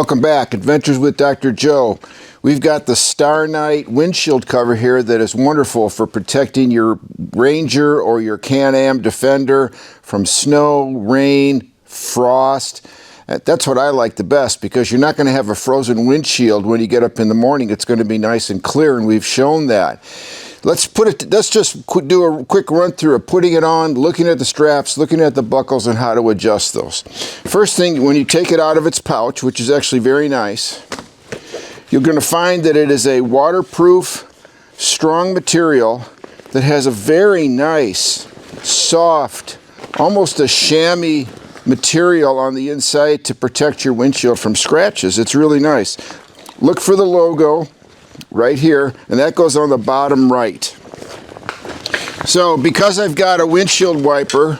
Welcome back, Adventures with Dr. Joe. We've got the StarKnight windshield cover here that is wonderful for protecting your Ranger or your CanAm Defender from snow, rain, frost. That's what I like the best, because you're not going to have a frozen windshield when you get up in the morning. It's going to be nice and clear, and we've shown that. Let's just do a quick run through of putting it on, looking at the straps, looking at the buckles, and how to adjust those. First thing, when you take it out of its pouch, which is actually very nice, you're going to find that it is a waterproof, strong material that has a very nice, soft, almost a chamois material on the inside to protect your windshield from scratches. It's really nice. Look for the logo right here, and that goes on the bottom right. So because I've got a windshield wiper,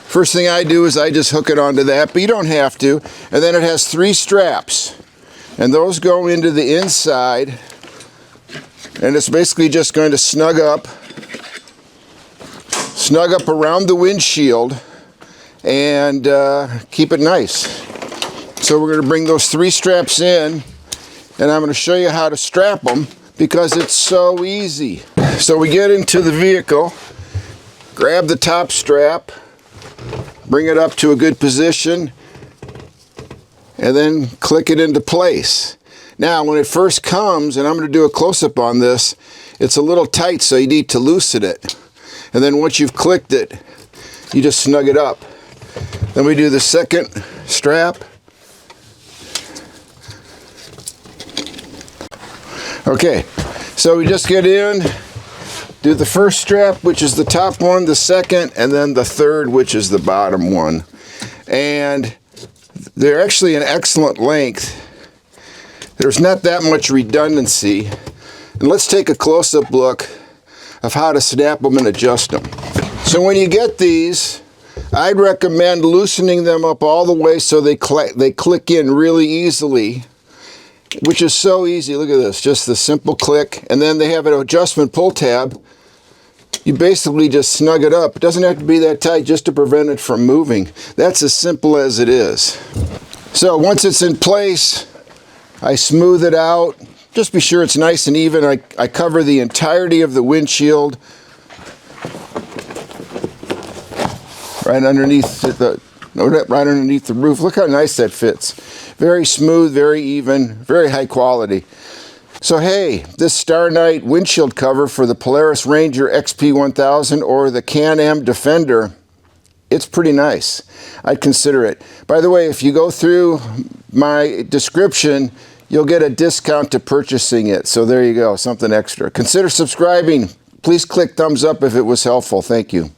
first thing I do is I just hook it onto that, but you don't have to. And then it has 3 straps, and those go into the inside, and it's basically just going to snug up around the windshield and keep it nice. So we're going to bring those 3 straps in, and I'm going to show you how to strap them because it's so easy. So we get into the vehicle, grab the top strap, bring it up to a good position, and then click it into place. Now when it first comes, and I'm going to do a close-up on this, it's a little tight, so you need to loosen it. And then once you've clicked it, you just snug it up. Then we do the second strap. Okay, so we just get in, do the first strap, which is the top one, the second, and then the third, which is the bottom one. And they're actually an excellent length. There's not that much redundancy. And let's take a close-up look of how to snap them and adjust them. So when you get these, I'd recommend loosening them up all the way so they click in really easily, which is so easy. Look at this, just the simple click. And then they have an adjustment pull tab. You basically just snug it up. It doesn't have to be that tight just to prevent it from moving. That's as simple as it is. So once it's in place, I smooth it out. Just be sure it's nice and even. I cover the entirety of the windshield right underneath the roof. Look how nice that fits. Very smooth, very even, very high quality. So hey, this StarKnight windshield cover for the Polaris Ranger XP1000 or the CanAm Defender, it's pretty nice. I'd consider it. By the way, if you go through my description, you'll get a discount to purchasing it. So there you go, something extra. Consider subscribing. Please click thumbs up if it was helpful. Thank you.